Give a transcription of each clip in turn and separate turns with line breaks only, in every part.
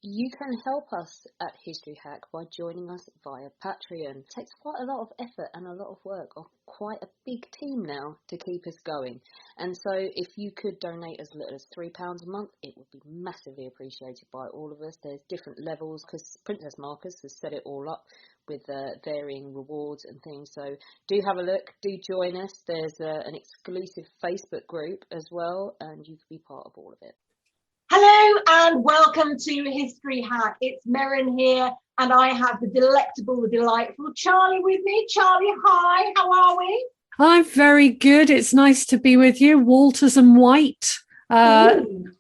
You can help us at History Hack by joining us via Patreon. It takes quite a lot of effort and a lot of work of quite a big team now to keep us going. And so if you could donate as little as £3 a month, it would be massively appreciated by all of us. There's different levels because Princess Marcus has set it all up with varying rewards and things. So do have a look, do join us. There's an exclusive Facebook group as well, and you can be part of all of it.
Hello and welcome to History Hack. It's Merrin here, and I have the delectable, the delightful Charlie with me. Charlie, hi, how are we?
I'm very good. It's nice to be with you. Walters and White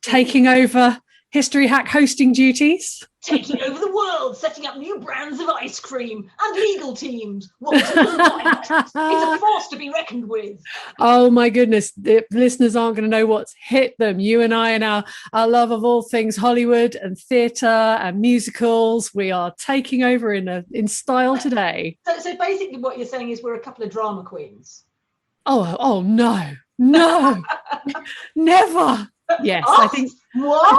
taking over History Hack hosting duties.
Taking over the world, setting up new brands of ice cream and legal teams. Walters and White. It's a force to be reckoned with.
Oh my goodness, the listeners aren't going to know what's hit them. You and I and our love of all things Hollywood and theatre and musicals. We are taking over in style today.
So basically what you're saying is we're a couple of drama queens.
Oh no, never. Yes, I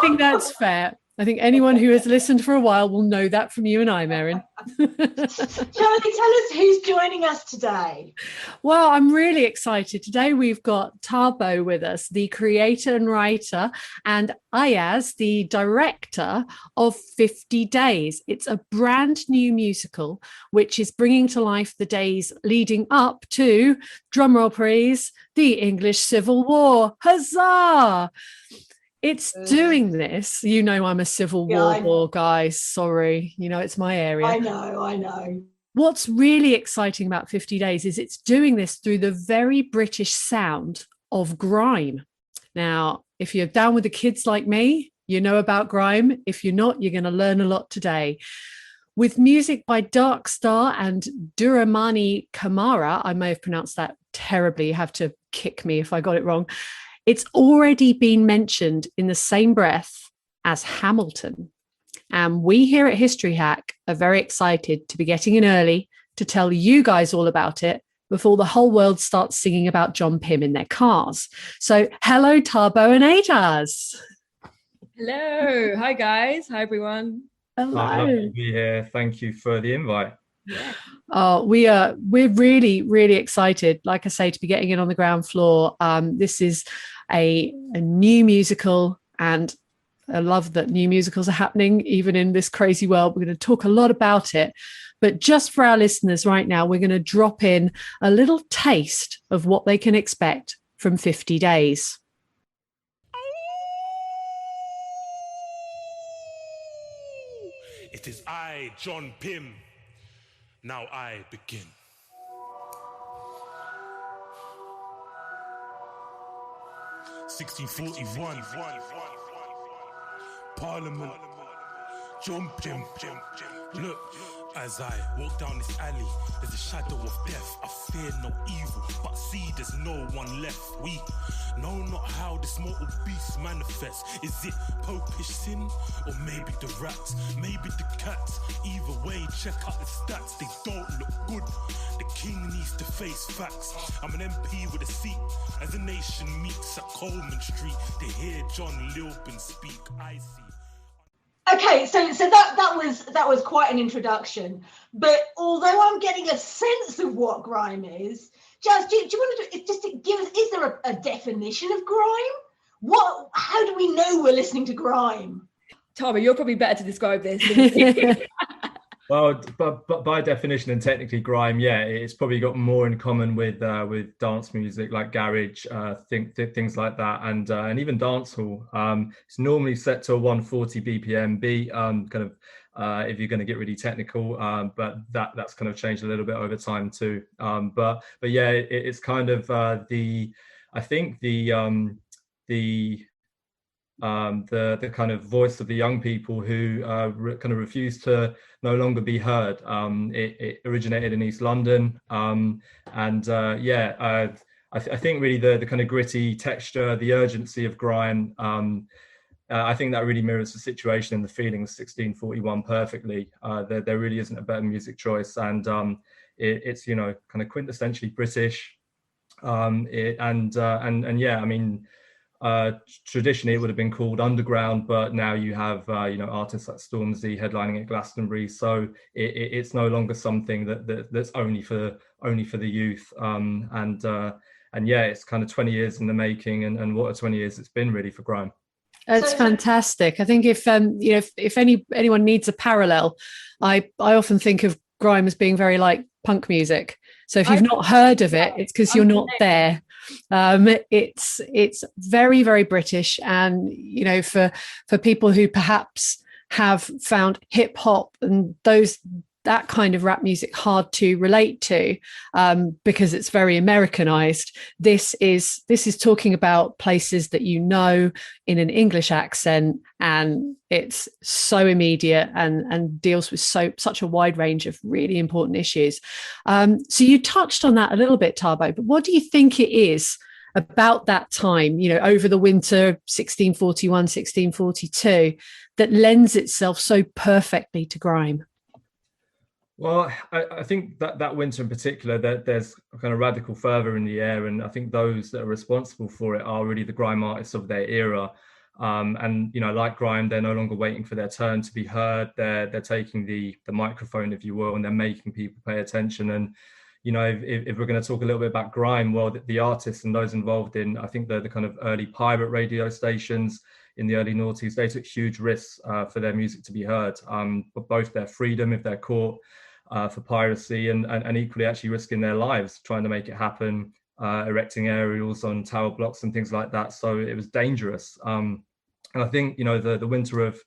think that's fair. I think anyone who has listened for a while will know that from you and I, Merrin.
Charlie, tell us who's joining us today.
Well, I'm really excited. Today we've got Thabo with us, the creator and writer, and Ajjaz, the director of 50 Days. It's a brand new musical which is bringing to life the days leading up to, drumroll please, the English Civil War. Huzzah! It's doing this. You know, I'm a Civil War guy. Sorry. You know, it's my area.
I know.
What's really exciting about 50 Days is it's doing this through the very British sound of grime. Now, if you're down with the kids like me, you know about grime. If you're not, you're going to learn a lot today. With music by Dark Star and Duramani Kamara, I may have pronounced that terribly. You have to kick me if I got it wrong. It's already been mentioned in the same breath as Hamilton. And we here at History Hack are very excited to be getting in early to tell you guys all about it before the whole world starts singing about John Pym in their cars. So hello, Thabo and Ajjaz.
Hello. Hi, guys. Hi, everyone.
Hello.
Lovely to be here. Thank you for the invite.
Yeah.
We're really, really excited, like I say, to be getting in on the ground floor. This is a new musical, and I love that new musicals are happening even in this crazy world. We're going to talk a lot about it, but just for our listeners right now, we're going to drop in a little taste of what they can expect from 50 Days.
It is I, John Pym. Now I begin. (1641) Parliament. John Pym. Look, as I walk down this alley, there's a shadow of death. I fear no evil, but see there's no one left. We know not how this mortal beast manifests. Is it popish sin, or maybe the rats, maybe the cats? Either way, check out the stats, they don't look good. The king needs to face facts. I'm an MP with a seat, as a nation meets at Coleman Street to hear John Lilburn speak. I see.
Okay, so that was quite an introduction. But although I'm getting a sense of what grime is, Jazz, do you want to just give us? Is there a definition of grime? How do we know we're listening to grime?
Thabo, you're probably better to describe this.
Well, but by definition and technically, grime, yeah, it's probably got more in common with dance music like garage, things like that, and even dancehall. It's normally set to a 140 BPM beat, if you're going to get really technical, but that's kind of changed a little bit over time too. But yeah, it's kind of the kind of voice of the young people who kind of refuse to no longer be heard. It originated in East London, I think really the kind of gritty texture, the urgency of grime, I think that really mirrors the situation and the feeling of 1641 perfectly. There really isn't a better music choice, and it's kind of quintessentially British, Traditionally it would have been called underground, but now you have artists like Stormzy headlining at Glastonbury, so it's no longer something that's only for the youth. And yeah, it's kind of 20 years in the making, and what a 20 years it's been really for grime.
It's fantastic. I think if anyone needs a parallel, I often think of grime as being very like punk music. So if you've not heard of it, it's because you're not there. It's very, very British, and for people who perhaps have found hip hop and that kind of rap music hard to relate to, because it's very Americanized. This is talking about places that in an English accent, and it's so immediate and deals with such a wide range of really important issues. So you touched on that a little bit, Thabo, but what do you think it is about that time, over the winter 1641, 1642, that lends itself so perfectly to grime?
Well, I think that winter in particular, that there's a kind of radical fervour in the air, and I think those that are responsible for it are really the grime artists of their era. And like grime, they're no longer waiting for their turn to be heard. They're taking the microphone, if you will, and they're making people pay attention. And if we're going to talk a little bit about grime, well, the artists and those involved in, I think the kind of early pirate radio stations in the early noughties, they took huge risks for their music to be heard, but both their freedom if they're caught for piracy, and equally actually risking their lives trying to make it happen, erecting aerials on tower blocks and things like that. So it was dangerous. And I think, the winter of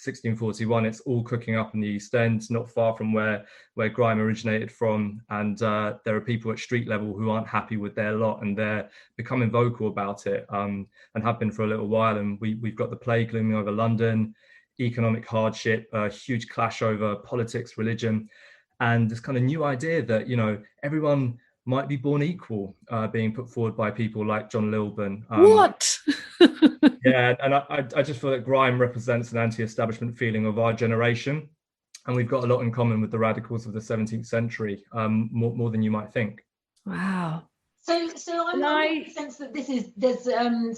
1641, it's all cooking up in the East End, not far from where grime originated from. And there are people at street level who aren't happy with their lot, and they're becoming vocal about it, and have been for a little while. And we've got the plague looming over London, economic hardship, a huge clash over politics, religion, and this kind of new idea that, everyone might be born equal, being put forward by people like John Lilburn.
What?
Yeah, and I just feel that grime represents an anti-establishment feeling of our generation, and we've got a lot in common with the radicals of the 17th century, more than you might think.
Wow.
So I'm getting the sense that there's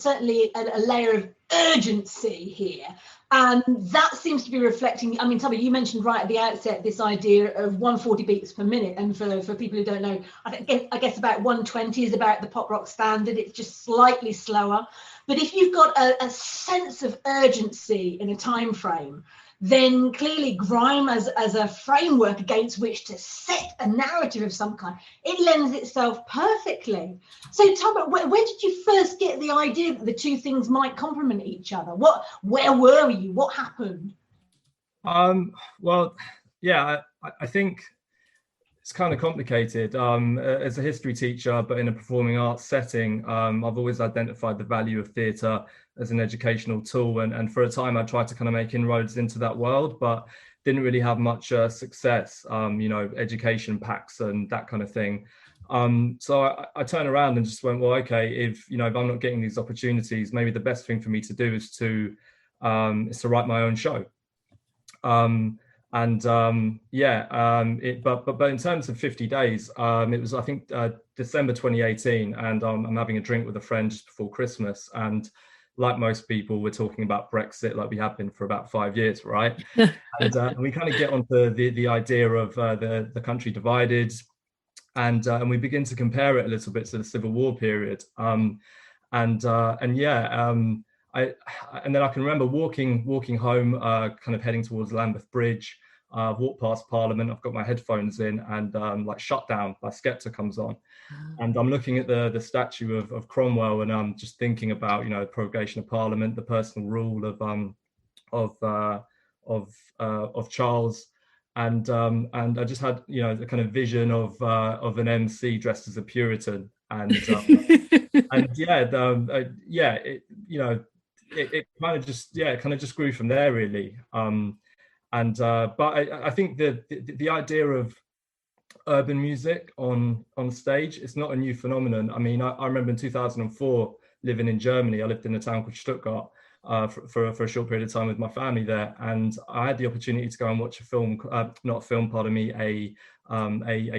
certainly a layer of urgency here, and that seems to be reflecting. I mean, Thabo, you mentioned right at the outset this idea of 140 beats per minute, and for people who don't know, I guess about 120 is about the pop rock standard. It's just slightly slower, but if you've got a sense of urgency in a time frame, then clearly grime as a framework against which to set a narrative of some kind, it lends itself perfectly. So Thabo, where did you first get the idea that the two things might complement each other? Where were you? What happened?
Well, yeah, I think it's kind of complicated. As a history teacher, but in a performing arts setting, I've always identified the value of theatre as an educational tool. And for a time, I tried to kind of make inroads into that world, but didn't really have much success, education packs and that kind of thing. So I turned around and just went, well, okay, if I'm not getting these opportunities, maybe the best thing for me to do is to write my own show. But in terms of 50 days, it was, I think, December 2018, and I'm having a drink with a friend just before Christmas, and like most people, we're talking about Brexit like we have been for about 5 years, right? And we kind of get onto the idea of the country divided, and we begin to compare it a little bit to the Civil War period. And then I can remember walking home, kind of heading towards Lambeth Bridge. I've walked past Parliament, I've got my headphones in, and like Shutdown by Skepta comes on. And I'm looking at the statue of Cromwell, and I'm just thinking about, prorogation of Parliament, the personal rule of Charles. And I just had, the kind of vision of an MC dressed as a Puritan. And it kind of just grew from there, really. But I think the idea of urban music on stage, it's not a new phenomenon. I mean, I remember in 2004 living in Germany. I lived in a town called Stuttgart for a short period of time with my family there, and I had the opportunity to go and watch a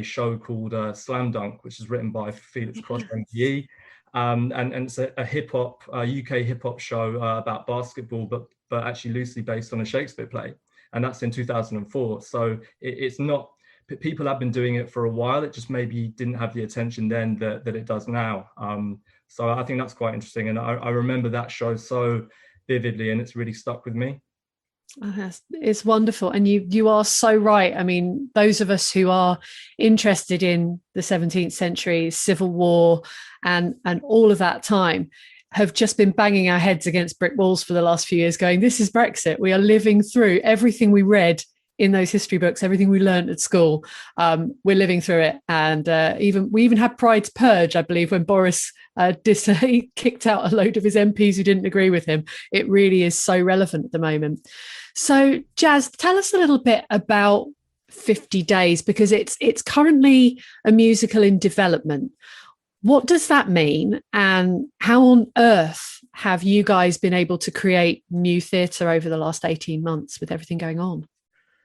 show called Slam Dunk, which is written by Felix Cross MPE. and it's a hip hop, UK hip hop show about basketball, but actually loosely based on a Shakespeare play, and that's in 2004. So it's not. People have been doing it for a while. It just maybe didn't have the attention then that it does now. So I think that's quite interesting, and I remember that show so vividly, and it's really stuck with me.
It's wonderful, and you are so right. I mean, those of us who are interested in the 17th century, Civil War, and all of that time, have just been banging our heads against brick walls for the last few years, going, "This is Brexit." We are living through everything we read in those history books, everything we learned at school. We're living through it, and we even had Pride's Purge, I believe, when Boris he kicked out a load of his MPs who didn't agree with him. It really is so relevant at the moment. So, Jazz, tell us a little bit about 50 Days, because it's currently a musical in development. What does that mean, and how on earth have you guys been able to create new theatre over the last 18 months with everything going on?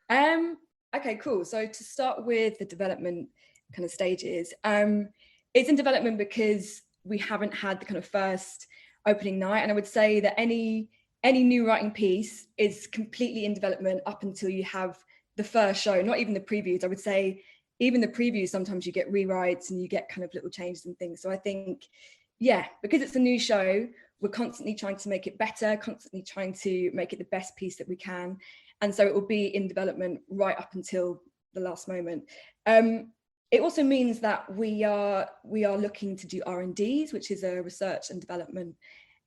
Okay, cool. So to start with the development kind of stages, it's in development because we haven't had the kind of first opening night, and I would say that any new writing piece is completely in development up until you have the first show. Not even the previews. I would say even the previews, sometimes you get rewrites and you get kind of little changes and things. So I think, yeah, because it's a new show, we're constantly trying to make it better, constantly trying to make it the best piece that we can. And so it will be in development right up until the last moment. It also means that we are looking to do R&Ds, which is a research and development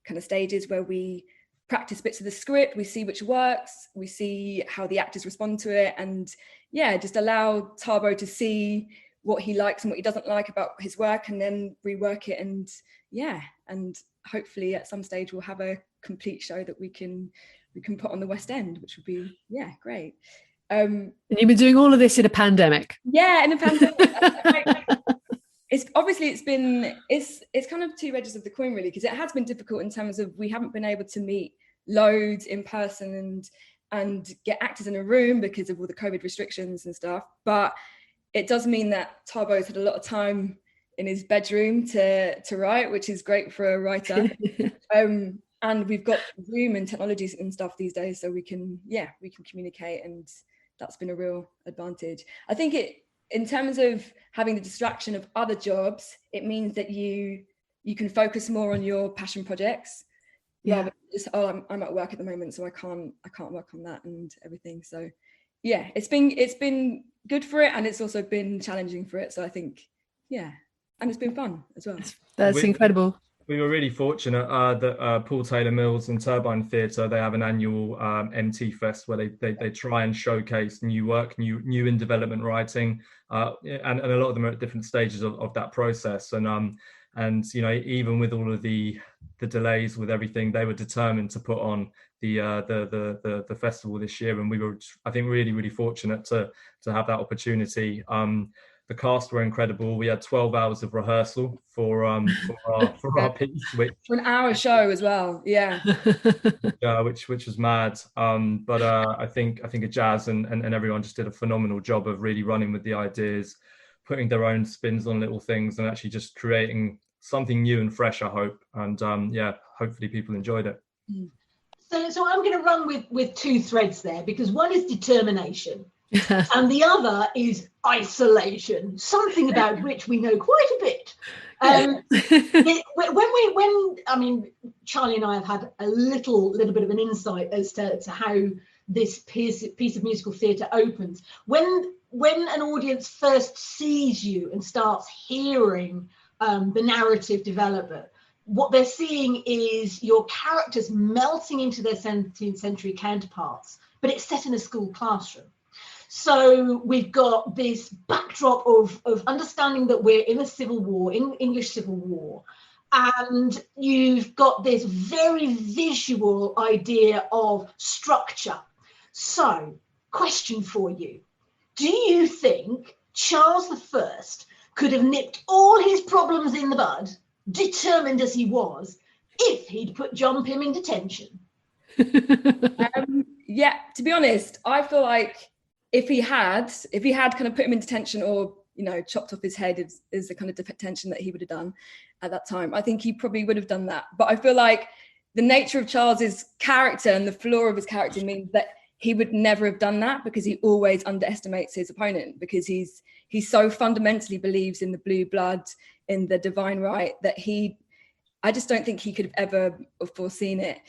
kind of stages where we practice bits of the script, we see which works, we see how the actors respond to it, and yeah, just allow Thabo to see what he likes and what he doesn't like about his work, and then rework it. And yeah, and hopefully at some stage we'll have a complete show that we can put on the West End, which would be, yeah, great.
And you've been doing all of this in a pandemic.
Yeah, in a pandemic. It's kind of two edges of the coin, really, because it has been difficult in terms of we haven't been able to meet loads in person and get actors in a room because of all the COVID restrictions and stuff. But it does mean that Thabo's had a lot of time in his bedroom to write, which is great for a writer. And we've got Zoom and technologies and stuff these days, so we can communicate, and that's been a real advantage. I think in terms of having the distraction of other jobs, it means that you can focus more on your passion projects.
Yeah.
Rather than just, I'm at work at the moment, so I can't work on that and everything. So yeah, it's been good for it, and it's also been challenging for it. So I think, yeah, and it's been fun as well.
That's incredible.
We were really fortunate that Paul Taylor Mills and Turbine Theatre, they have an annual MT Fest where they try and showcase new work, new in development writing, and a lot of them are at different stages of that process. And you know, even with all of the delays with everything, they were determined to put on the festival this year, and we were, I think, really fortunate to have that opportunity. The cast were incredible. We had 12 hours of rehearsal for our piece, which
for an hour show as well. Yeah.
which was mad. But I think Ajjaz and everyone just did a phenomenal job of really running with the ideas, putting their own spins on little things, and actually just creating something new and fresh, I hope. And hopefully people enjoyed it.
So I'm going to run with two threads there, because one is determination. And the other is isolation, something about which we know quite a bit. When Charlie and I have had a little bit of an insight as to how this piece of musical theatre opens. When an audience first sees you and starts hearing the narrative development, what they're seeing is your characters melting into their 17th century counterparts, but it's set in a school classroom. So we've got this backdrop of understanding that we're in a civil war, in English Civil War, and you've got this very visual idea of structure. So, question for you. Do you think Charles I could have nipped all his problems in the bud, determined as he was, if he'd put John Pym in detention?
Yeah, to be honest, I feel like if he had kind of put him in detention, or chopped off his head is the kind of detention that he would have done at that time. I think he probably would have done that. But I feel like the nature of Charles's character and the flaw of his character means that he would never have done that, because he always underestimates his opponent, because he so fundamentally believes in the blue blood, in the divine right, that I just don't think he could have ever foreseen it.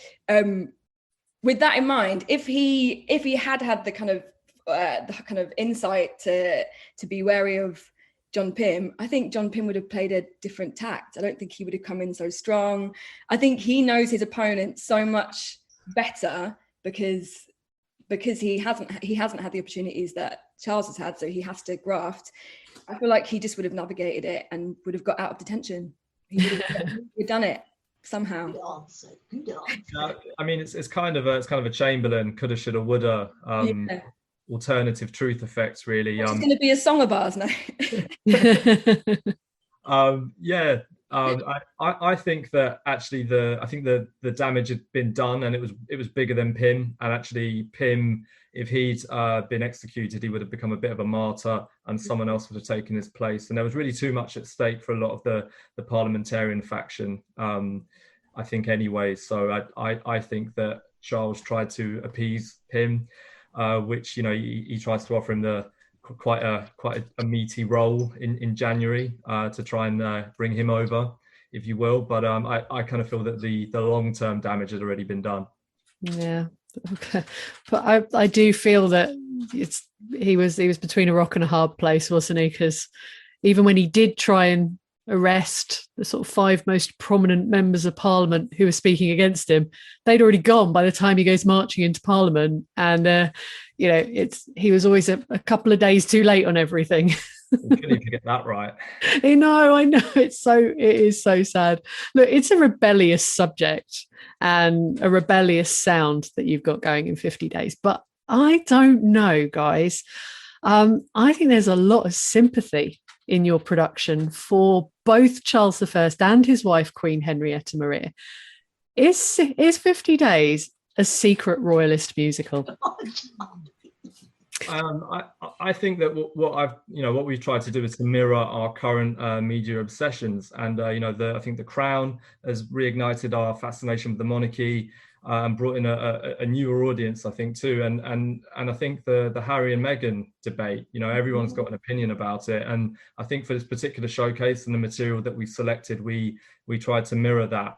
With that in mind, if he had the kind of insight to be wary of John Pym, I think John Pym would have played a different tact. I don't think he would have come in so strong. I think he knows his opponent so much better because he hasn't had the opportunities that Charles has had, so he has to graft. I feel like he just would have navigated it and would have got out of detention. He would have done it somehow.
Good answer. Good answer.
I mean, it's kind of a Chamberlain coulda, shoulda, woulda. Alternative truth effects, really.
It's going to be a song of ours now.
I think that actually the damage had been done, and it was bigger than Pym. And actually, Pym, if he'd been executed, he would have become a bit of a martyr, and someone else would have taken his place. And there was really too much at stake for a lot of the parliamentarian faction, I think, anyway. So I think that Charles tried to appease Pym, which he tries to offer him quite a meaty role in January to try and bring him over, if you will. But I kind of feel that the long-term damage had already been done.
Yeah, okay. But I do feel that he was between a rock and a hard place, wasn't he? Because even when he did try and arrest the sort of 5 most prominent members of Parliament who were speaking against him, they'd already gone by the time he goes marching into Parliament. And he was always a couple of days too late on everything.
You couldn't even get that right.
I know it is so sad. Look, it's a rebellious subject and a rebellious sound that you've got going in 50 days, but I don't know, guys. I think there's a lot of sympathy in your production for both Charles I and his wife, Queen Henrietta Maria. Is 50 Days a secret royalist musical?
I think that what we've tried to do is to mirror our current media obsessions, and I think The Crown has reignited our fascination with the monarchy and brought in a newer audience, I think, too. And I think the Harry and Meghan debate, everyone's got an opinion about it. And I think for this particular showcase and the material that we selected, we tried to mirror that.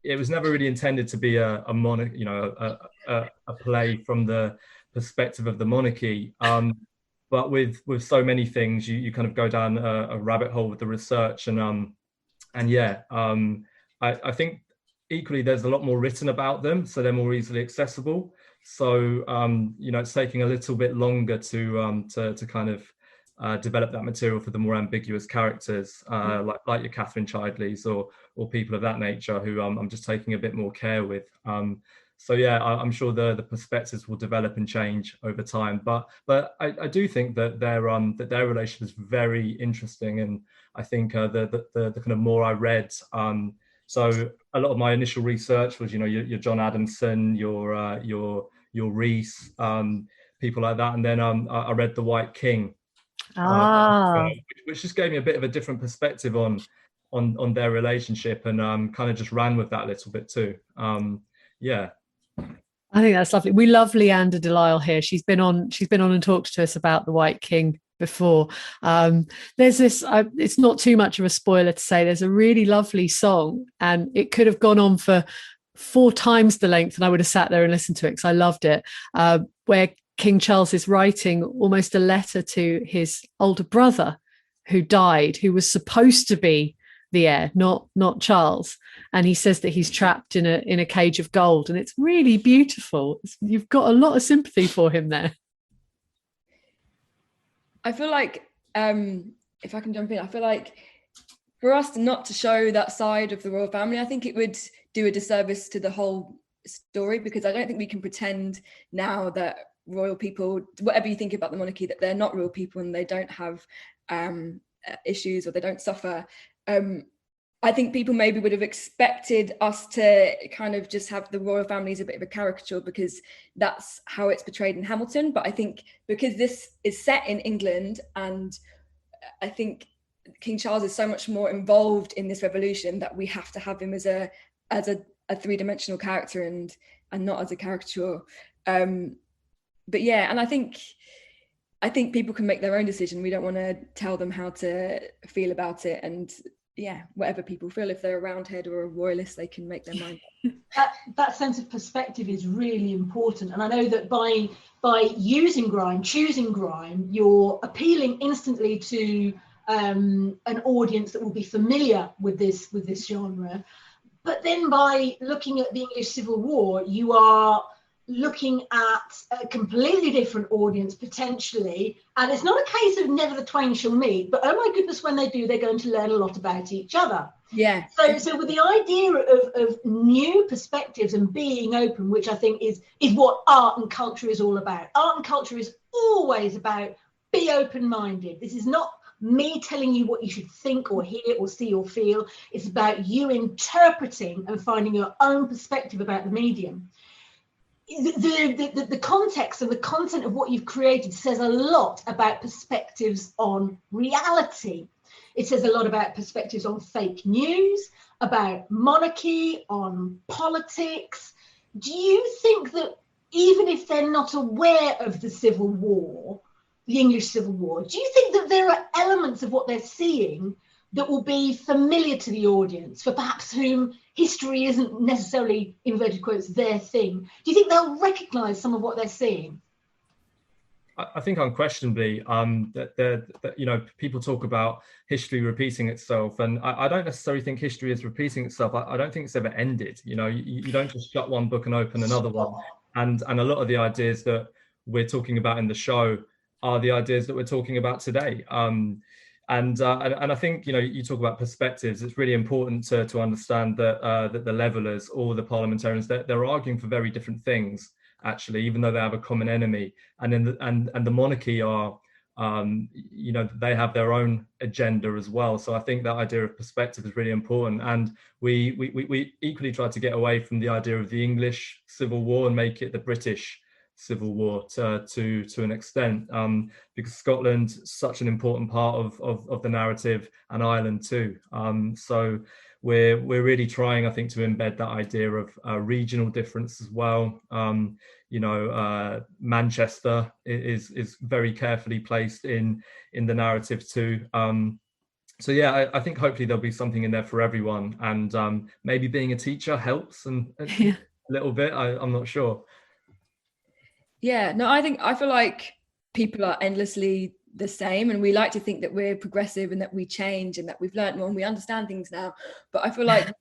It was never really intended to be a play from the perspective of the monarchy. But with so many things, you kind of go down a rabbit hole with the research. I think equally there's a lot more written about them, so they're more easily accessible. So it's taking a little bit longer to kind of develop that material for the more ambiguous characters, like your Catherine Chidleys or people of that nature, who I'm just taking a bit more care with. I'm sure the perspectives will develop and change over time. But I do think that their relationship is very interesting, and I think the kind of more I read. So a lot of my initial research was, your John Adamson, your Rees, people like that, and then I read The White King, which just gave me a bit of a different perspective on their relationship, and kind of just ran with that a little bit too.
I think that's lovely. We love Leander Delisle here. She's been on and talked to us about The White King before. There's this, it's not too much of a spoiler to say, there's a really lovely song, and it could have gone on for 4 times the length, and I would have sat there and listened to it because I loved it, where King Charles is writing almost a letter to his older brother who died, who was supposed to be the heir, not Charles, and he says that he's trapped in a cage of gold, and it's really beautiful. You've got a lot of sympathy for him there.
I feel like, if I can jump in, I feel like for us not to show that side of the royal family, I think it would do a disservice to the whole story, because I don't think we can pretend now that royal people, whatever you think about the monarchy, that they're not real people and they don't have issues or they don't suffer. I think people maybe would have expected us to kind of just have the royal family as a bit of a caricature because that's how it's portrayed in Hamilton. But I think because this is set in England, and I think King Charles is so much more involved in this revolution that we have to have him as a three-dimensional character and not as a caricature. But yeah, and I think people can make their own decision. We don't want to tell them how to feel about it, and yeah, whatever people feel, if they're a Roundhead or a royalist, they can make their mind up.
That sense of perspective is really important, and I know that by using grime, choosing grime, you're appealing instantly to an audience that will be familiar with this genre. But then by looking at the English Civil War, you are looking at a completely different audience potentially, and it's not a case of never the twain shall meet, but oh my goodness, when they do, they're going to learn a lot about each other.
Yeah.
So with the idea of new perspectives and being open, which I think is what art and culture is all about. Art and culture is always about be open-minded. This is not me telling you what you should think or hear or see or feel. It's about you interpreting and finding your own perspective about the medium. The context and the content of what you've created says a lot about perspectives on reality. It says a lot about perspectives on fake news, about monarchy, on politics. Do you think that even if they're not aware of the Civil War, the English Civil War, do you think that there are elements of what they're seeing that will be familiar to the audience, for perhaps whom history isn't necessarily, inverted quotes, their thing? Do you think they'll recognise some of what they're seeing?
I think unquestionably that you know, people talk about history repeating itself, and I don't necessarily think history is repeating itself. I don't think it's ever ended. You know, you don't just shut one book and open another one. And a lot of the ideas that we're talking about in the show are the ideas that we're talking about today. And I think, you know, you talk about perspectives. It's really important to understand that the Levellers or the parliamentarians, they're arguing for very different things, actually, even though they have a common enemy. And the monarchy are, you know, they have their own agenda as well. So I think that idea of perspective is really important. And we equally try to get away from the idea of the English Civil War and make it the British Civil War to an extent, because Scotland's such an important part of the narrative, and Ireland too. So we're really trying, I think, to embed that idea of regional difference as well. You know, Manchester is very carefully placed in the narrative too. So yeah, I think hopefully there'll be something in there for everyone, and maybe being a teacher helps and a little bit. I'm not sure.
Yeah, no, I feel like people are endlessly the same, and we like to think that we're progressive and that we change and that we've learned more and we understand things now. But I feel like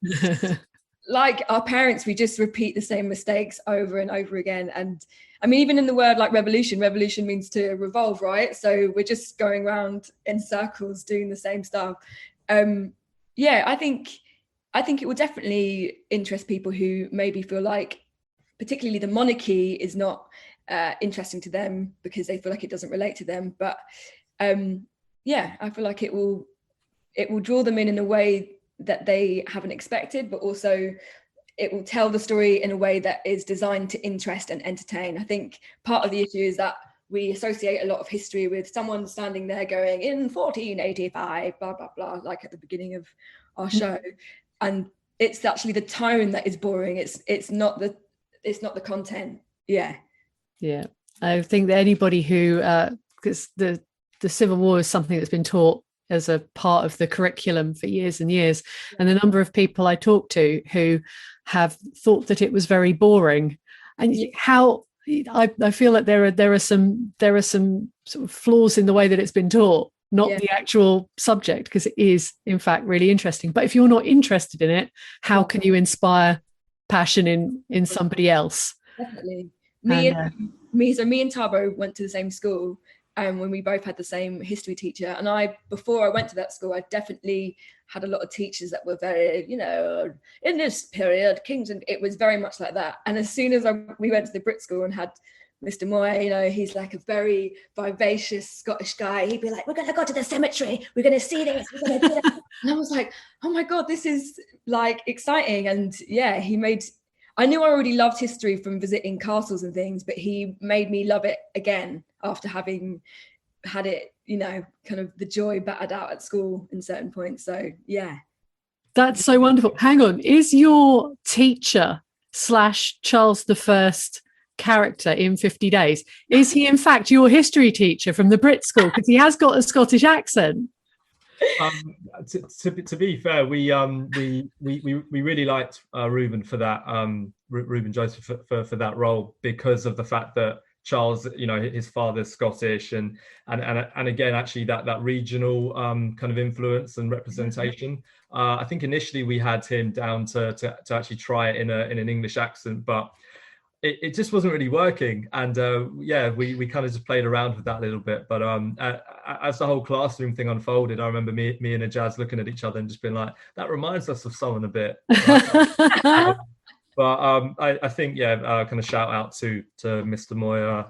like our parents, we just repeat the same mistakes over and over again. And I mean, even in the word like revolution means to revolve, right? So we're just going around in circles doing the same stuff. Yeah, I think it will definitely interest people who maybe feel like particularly the monarchy is not interesting to them because they feel like it doesn't relate to them. But yeah, I feel like it will draw them in a way that they haven't expected, but also it will tell the story in a way that is designed to interest and entertain. I think part of the issue is that we associate a lot of history with someone standing there going in 1485, blah, blah, blah, like at the beginning of our show. And it's actually the tone that is boring. It's not the content. Yeah.
Yeah. I think that anybody who, because the Civil War is something that's been taught as a part of the curriculum for years and years. And the number of people I talk to who have thought that it was very boring, and how I feel that there are some sort of flaws in the way that it's been taught, not the actual subject, because it is in fact really interesting. But if you're not interested in it, how can you inspire passion in somebody else?
Definitely. Me and Thabo went to the same school. When we both had the same history teacher, and before I went to that school, I definitely had a lot of teachers that were very, you know, in this period, kings, and it was very much like that. And as soon as we went to the Brit school and had Mr. Moy, you know, he's like a very vivacious Scottish guy. He'd be like, we're going to go to the cemetery. We're going to see this. We're going to do that. And I was like, oh my God, this is like exciting. And yeah, I knew I already loved history from visiting castles and things, but he made me love it again after having had it, you know, kind of the joy battered out at school in certain points. So yeah.
That's so wonderful. Hang on, is your teacher / Charles I character in 50 Days, is he in fact your history teacher from the Brit school? Because he has got a Scottish accent.
To be fair, we really liked Reuben for that, Reuben Joseph for that role, because of the fact that Charles, you know, his father's Scottish, and again, actually that regional kind of influence and representation. I think initially we had him down to actually try it in an English accent, but it just wasn't really working. And we kind of just played around with that a little bit. But as the whole classroom thing unfolded, I remember me and Ajjaz looking at each other and just being like, that reminds us of someone a bit. But I think, kind of shout out to Mr. Moyer.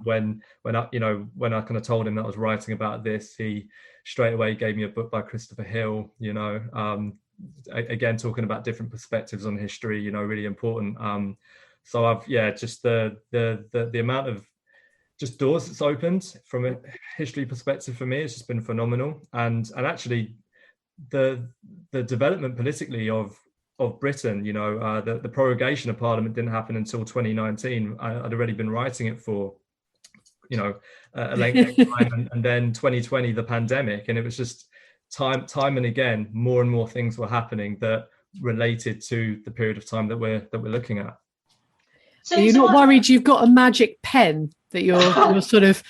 When I kind of told him that I was writing about this, he straight away gave me a book by Christopher Hill, you know, again, talking about different perspectives on history, you know, really important. So I've, just the amount of just doors that's opened from a history perspective for me has just been phenomenal. And actually the development politically of Britain, you know, the prorogation of Parliament didn't happen until 2019. I'd already been writing it for, you know, a length of time, and then 2020, the pandemic, and it was just time and again, more and more things were happening that related to the period of time that we're looking at.
So you're not worried you've got a magic pen that you're sort of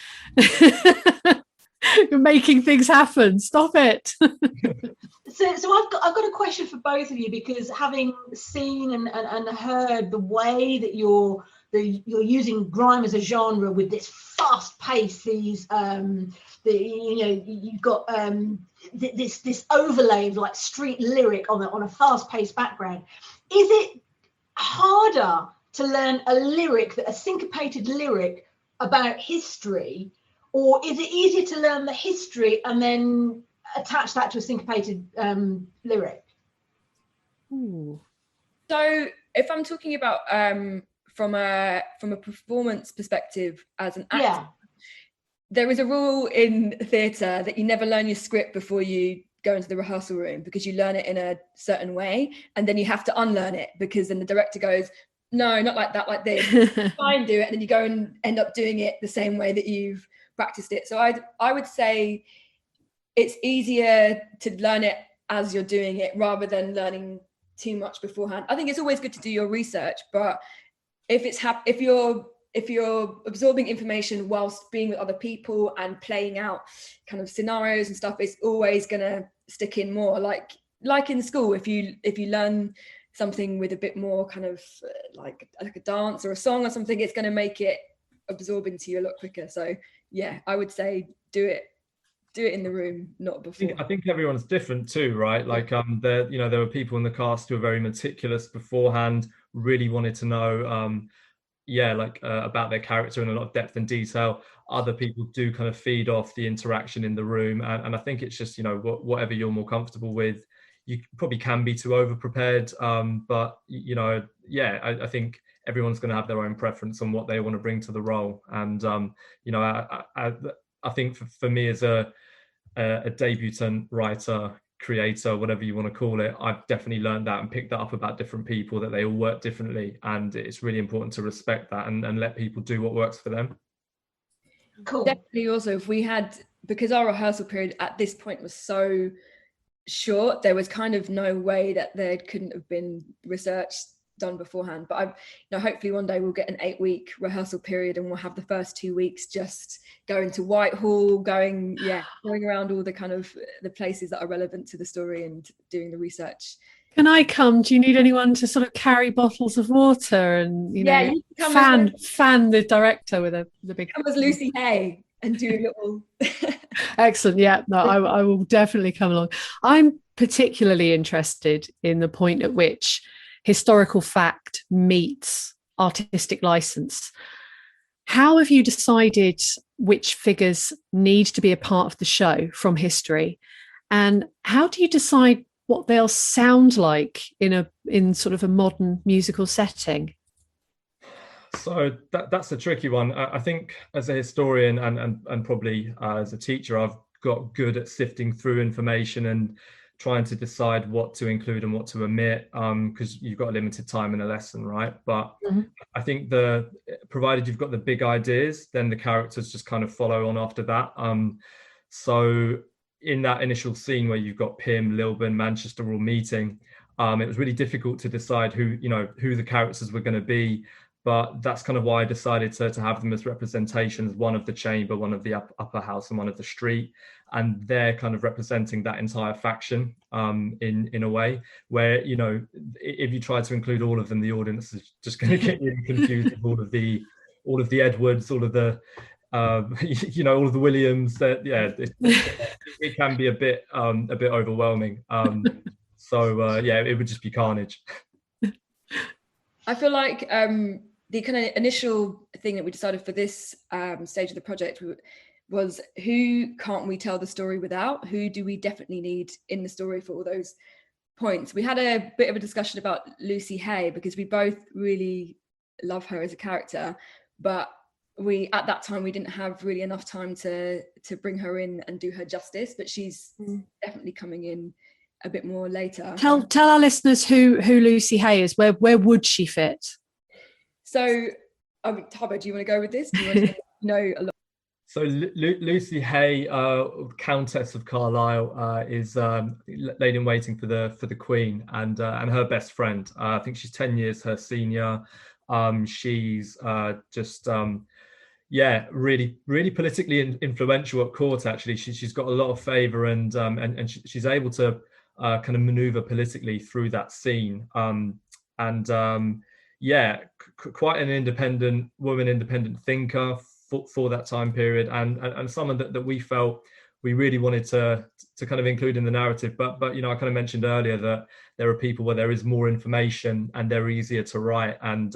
you're making things happen? Stop it.
So I've got a question for both of you, because having seen and heard the way that you're using grime as a genre with this fast pace, these you've got this overlay of like street lyric on a fast paced background. Is it harder to learn a syncopated lyric about history, or is it easier to learn the history and then attach that to a syncopated lyric?
Ooh.
So if I'm talking about from a performance perspective as an actor, there is a rule in theatre that you never learn your script before you go into the rehearsal room, because you learn it in a certain way, and then you have to unlearn it, because then the director goes, no, not like that, like this. Try and do it, and then you go and end up doing it the same way that you've practiced it. So I would say it's easier to learn it as you're doing it rather than learning too much beforehand. I think it's always good to do your research, but if you're absorbing information whilst being with other people and playing out kind of scenarios and stuff, it's always going to stick in more. Like in school, if you learn something with a bit more kind of like a dance or a song or something, it's going to make it absorb into you a lot quicker. So yeah, I would say do it in the room, not before.
I think everyone's different too, right? Like there were people in the cast who were very meticulous beforehand, really wanted to know about their character in a lot of depth and detail. Other people do kind of feed off the interaction in the room, and I think it's just, you know, whatever you're more comfortable with. You probably can be too over prepared, but you know, I think everyone's going to have their own preference on what they want to bring to the role. And you know, I think for me as a debutant writer, creator, whatever you want to call it, I've definitely learned that and picked that up about different people, that they all work differently, and it's really important to respect that and let people do what works for them.
Cool.
Definitely. Also, because our rehearsal period at this point was so short, there was kind of no way that there couldn't have been research done beforehand. But hopefully one day we'll get an 8-week rehearsal period, and we'll have the first 2 weeks just going to Whitehall, going around all the kind of the places that are relevant to the story and doing the research.
Can I come? Do you need anyone to sort of carry bottles of water and you fan the director with the big?
Come as Lucy Hay and do a little.
Excellent. Yeah, no, I will definitely come along. I'm particularly interested in the point at which historical fact meets artistic license. How have you decided which figures need to be a part of the show from history? And how do you decide what they'll sound like in sort of a modern musical setting?
So that's a tricky one. I think as a historian and probably as a teacher, I've got good at sifting through information and trying to decide what to include and what to omit, because you've got a limited time in a lesson, right? But I think provided you've got the big ideas, then the characters just kind of follow on after that. So in that initial scene where you've got Pym, Lilburn, Manchester all meeting, it was really difficult to decide who the characters were going to be. But that's kind of why I decided to have them as representations, one of the chamber, one of the upper house, and one of the street. And they're kind of representing that entire faction in a way where, if you try to include all of them, the audience is just going to get really confused with all of the Edwards, all of the, all of the Williams. It can be a bit overwhelming. It would just be carnage.
I feel like the kind of initial thing that we decided for this stage of the project was who can't we tell the story without? Who do we definitely need in the story for all those points? We had a bit of a discussion about Lucy Hay because we both really love her as a character, but at that time we didn't have really enough time to bring her in and do her justice, but she's definitely coming in a bit more later.
Tell our listeners who Lucy Hay is. Where would she fit?
So, Thabo, do you want to go with this? Do you want to know a lot?
So Lucy Hay, Countess of Carlisle, is lady in waiting for the Queen and her best friend. I think she's 10 years her senior. She's really, really politically influential at court. Actually, she's got a lot of favour and she's able to kind of manoeuvre politically through that scene. Quite an independent woman, independent thinker for that time period, and someone that we felt we really wanted to kind of include in the narrative. But I kind of mentioned earlier that there are people where there is more information and they're easier to write. And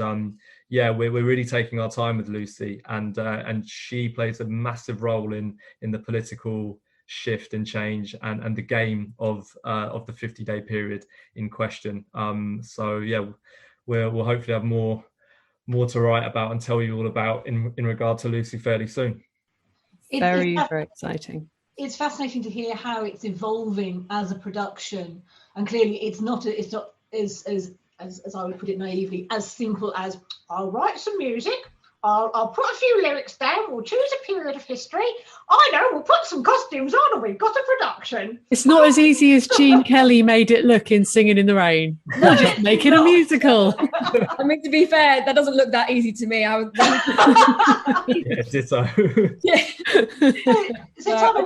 we're really taking our time with Lucy, and she plays a massive role in the political shift and change and the game of the 50-day period in question. We'll hopefully have more to write about and tell you all about in regard to Lucy fairly soon.
Very exciting.
It's fascinating to hear how it's evolving as a production, and clearly it's not as I would put it naively, as simple as I'll write some music, I'll put a few lyrics down, we'll choose a period of history, I know, we'll put some costumes on and we've got a production.
It's not as easy as Gene Kelly made it look in Singing in the Rain. No, just make it a musical.
I mean, to be fair, that doesn't look that easy to me.
Ditto.
So tell me,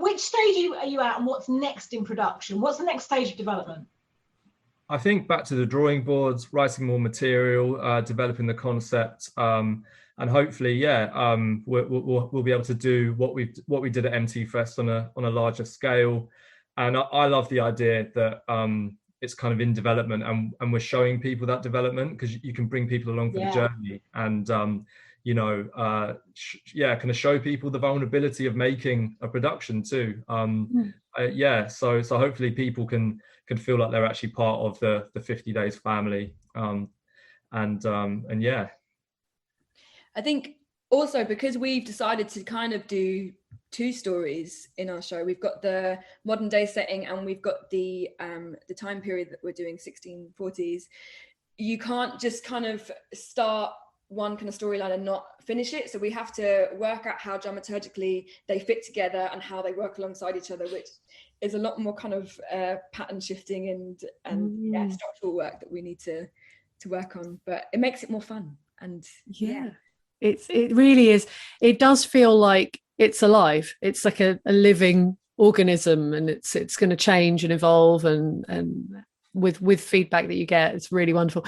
which stage are you at and what's next in production? What's the next stage of development?
I think back to the drawing boards, writing more material, developing the concept, and hopefully, we'll be able to do what we did at MT Fest on a larger scale. And I love the idea that it's kind of in development, and we're showing people that development, because you can bring people along for the journey, and kind of show people the vulnerability of making a production too. So hopefully people can feel like they're actually part of the 50 Days family.
I think also because we've decided to kind of do two stories in our show, we've got the modern day setting and we've got the time period that we're doing, 1640s. You can't just kind of start one kind of storyline and not finish it. So we have to work out how dramaturgically they fit together and how they work alongside each other, which is a lot more kind of pattern shifting and structural work that we need to work on. But it makes it more fun. And
it really is. It does feel like it's alive. It's like a living organism, and it's going to change and evolve, and with feedback that you get, it's really wonderful.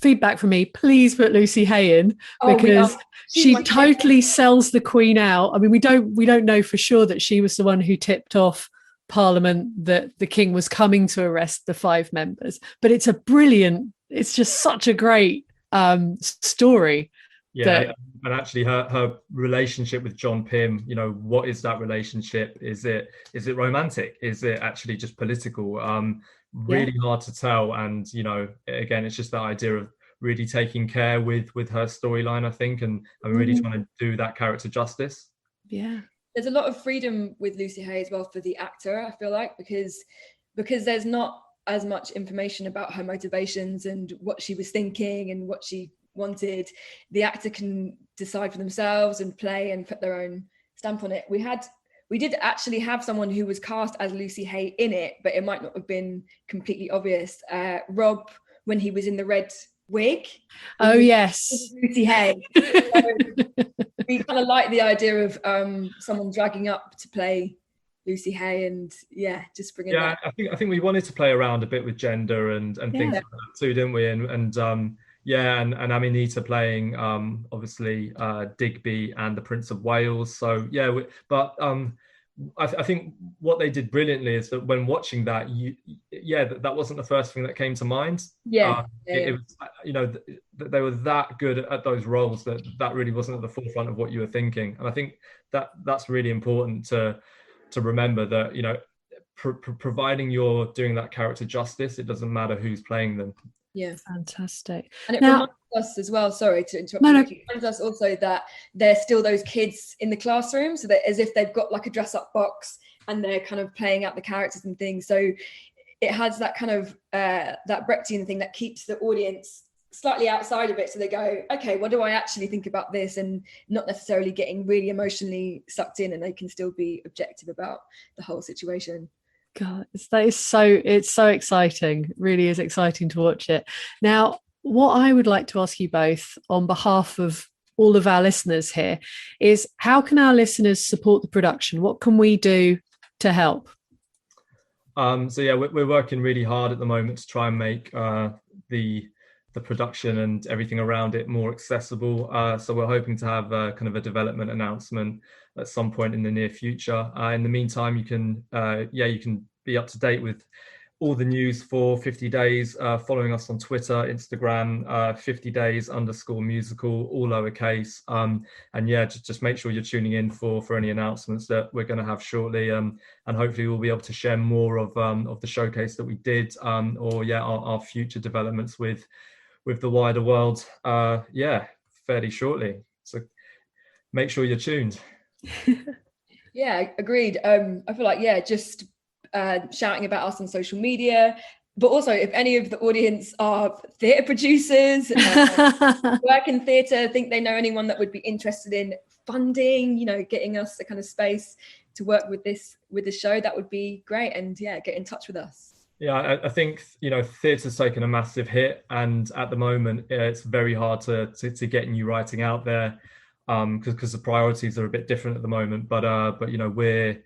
Feedback from me, please put Lucy Hay in, because she totally sells the Queen out. I mean, we don't know for sure that she was the one who tipped off Parliament that the King was coming to arrest the 5 members, but it's just such a great story.
Yeah, and actually her relationship with John Pym, you know, what is that relationship? Is it romantic? Is it actually just political? Really hard to tell. And, you know, again, it's just that idea of really taking care with her storyline, I think, and really trying to do that character justice.
Yeah.
There's a lot of freedom with Lucy Hay as well for the actor, I feel like, because there's not as much information about her motivations and what she was thinking and what she wanted. The actor can decide for themselves and play and put their own stamp on it. We did actually have someone who was cast as Lucy Hay in it, but it might not have been completely obvious. Rob, when he was in the red wig.
Oh yes,
Lucy Hay. So we kind of like the idea of someone dragging up to play Lucy Hay, and just bringing that.
I think we wanted to play around a bit with gender and things like that too, didn't we? And Amanita playing obviously Digby and the Prince of Wales. So I think what they did brilliantly is that when watching that, that wasn't the first thing that came to mind. It was, you know, they were that good at those roles that really wasn't at the forefront of what you were thinking. And I think that's really important to remember, that, you know, providing you're doing that character justice, it doesn't matter who's playing them.
Yeah,
fantastic.
And it reminds us as well, sorry to interrupt you, it reminds us also that there's still those kids in the classroom, so that as if they've got like a dress up box and they're kind of playing out the characters and things. So it has that kind of that Brechtian thing that keeps the audience slightly outside of it, so they go, okay, what do I actually think about this, and not necessarily getting really emotionally sucked in, and they can still be objective about the whole situation.
God, it's so exciting. It really is exciting to watch it. Now, what I would like to ask you both on behalf of all of our listeners here is, how can our listeners support the production? What can we do to help?
We're working really hard at the moment to try and make the production and everything around it more accessible. So we're hoping to have kind of a development announcement at some point in the near future. In the meantime, you can be up to date with all the news for 50 Days, following us on Twitter, Instagram, 50days_musical, all lowercase. Just make sure you're tuning in for any announcements that we're going to have shortly. And hopefully we'll be able to share more of the showcase that we did, our future developments with the wider world, fairly shortly. So make sure you're tuned.
Yeah, agreed. I feel like, just shouting about us on social media, but also if any of the audience are theatre producers, work in theatre, think they know anyone that would be interested in funding, you know, getting us a kind of space to work with the show, that would be great. And get in touch with us.
Yeah, I think, you know, theatre's taken a massive hit, and at the moment it's very hard to get new writing out there, because the priorities are a bit different at the moment. But you know, we're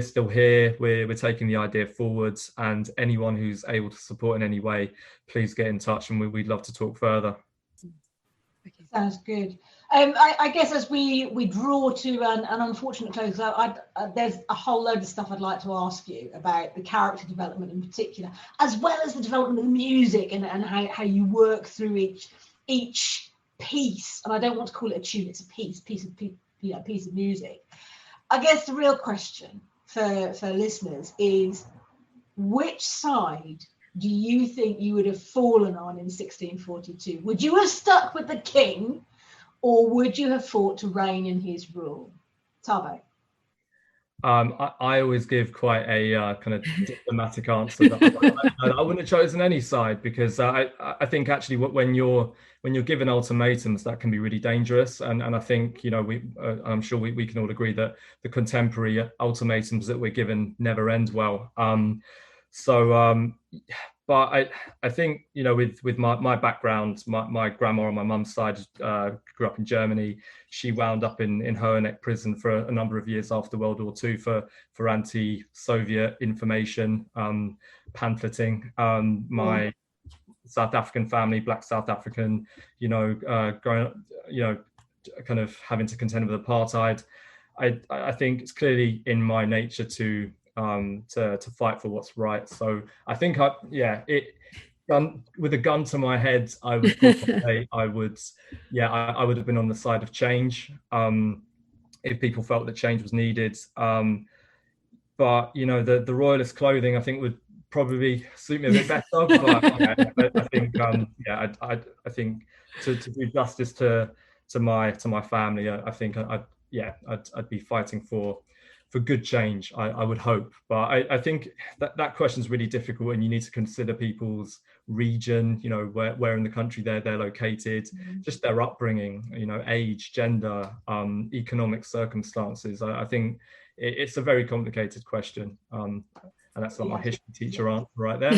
still here. We're taking the idea forwards, and anyone who's able to support in any way, please get in touch, and we'd love to talk further.
Sounds good. I guess as we draw to an unfortunate close, there's a whole load of stuff I'd like to ask you about the character development in particular, as well as the development of the music and how you work through each piece. And I don't want to call it a tune; it's a piece of music. I guess the real question for listeners is, which side do you think you would have fallen on in 1642? Would you have stuck with the king, or would you have fought to reign in his rule? Thabo?
I always give quite a kind of diplomatic answer. I wouldn't have chosen any side, because I think actually when you're given ultimatums, that can be really dangerous. And I think, you know, I'm sure we can all agree that the contemporary ultimatums that we're given never end well. But I think, you know, with my background, my grandma on my mum's side grew up in Germany. She wound up in Hoheneck prison for a number of years after World War II for anti-Soviet information, pamphleting. My South African family, Black South African, you know, growing up, you know, kind of having to contend with apartheid. I think it's clearly in my nature to fight for what's right. So I think with a gun to my head, I would probably say I would have been on the side of change if people felt that change was needed. But the royalist clothing, I think, would probably suit me a bit better. But I think I think to do justice to my family, I think I'd be fighting for good change. I would hope, but I think that question is really difficult, and you need to consider people's region, where in the country they're located, just their upbringing, age, gender, economic circumstances. I think it's a very complicated question, and that's not my history teacher answer right there.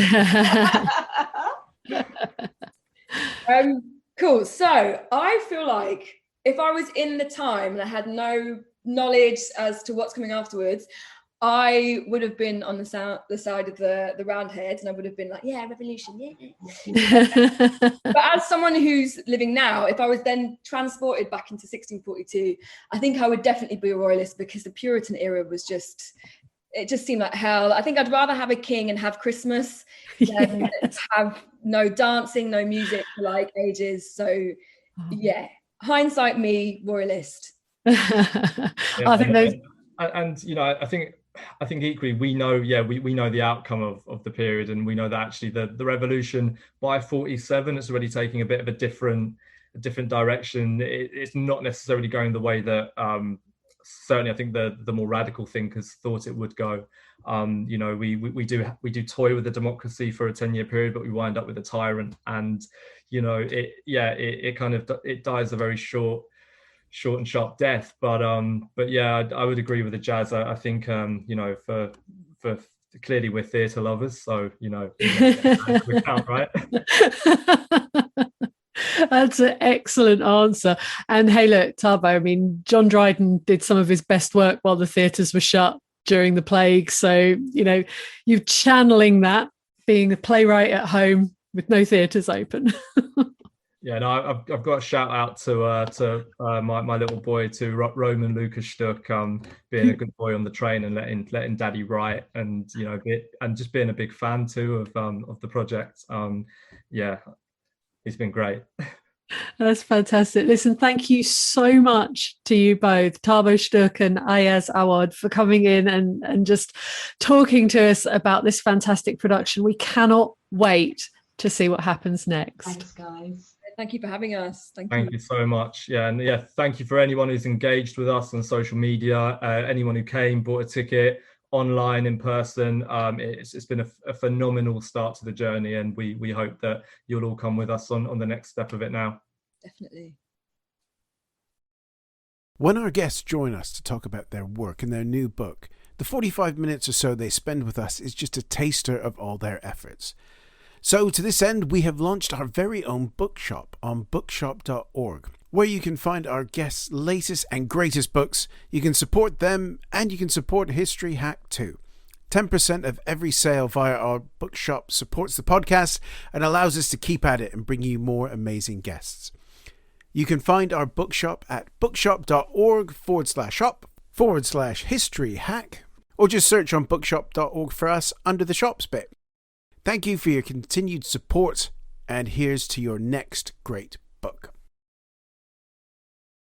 Cool. So I feel like if I was in the time and I had no knowledge as to what's coming afterwards, I would have been on the side of the Roundheads, and I would have been like, yeah, revolution, yeah. But as someone who's living now, if I was then transported back into 1642, I think I would definitely be a royalist, because the Puritan era was just seemed like hell. I think I'd rather have a king and have Christmas than have no dancing, no music for like ages. So yeah, hindsight me, royalist.
I think those,
and I think equally we know the outcome of the period, and we know that actually the revolution by 47 is already taking a bit of a different direction. It's not necessarily going the way that certainly I think the more radical thinkers thought it would go. We do toy with the democracy for a 10-year period, but we wind up with a tyrant, and it kind of dies a very short and sharp death. But yeah, I would agree with Ajjaz. I think for clearly we're theatre lovers, so we count, right?
That's an excellent answer. And hey, look, Thabo, I mean, John Dryden did some of his best work while the theatres were shut during the plague. So, you're channeling that, being a playwright at home with no theatres open.
Yeah, no, I've got a shout out to my little boy, to Roman Lucas Stuck, being a good boy on the train and letting Daddy write, and and just being a big fan too of the project. Yeah, he's been great.
That's fantastic. Listen, thank you so much to you both, Thabo Stuck and Ajjaz Awad, for coming in and just talking to us about this fantastic production. We cannot wait to see what happens next.
Thanks, guys.
Thank you for having us.
Thank you so much. Yeah, and yeah, thank you for anyone who's engaged with us on social media, anyone who came, bought a ticket, online, in person. It's been a phenomenal start to the journey, and we hope that you'll all come with us on the next step of it now.
Definitely.
When our guests join us to talk about their work and their new book, the 45 minutes or so they spend with us is just a taster of all their efforts. So to this end, we have launched our very own bookshop on bookshop.org, where you can find our guests' latest and greatest books. You can support them, and you can support History Hack too. 10% of every sale via our bookshop supports the podcast and allows us to keep at it and bring you more amazing guests. You can find our bookshop at bookshop.org/shop/History Hack, or just search on bookshop.org for us under the shops bit. Thank you for your continued support, and here's to your next great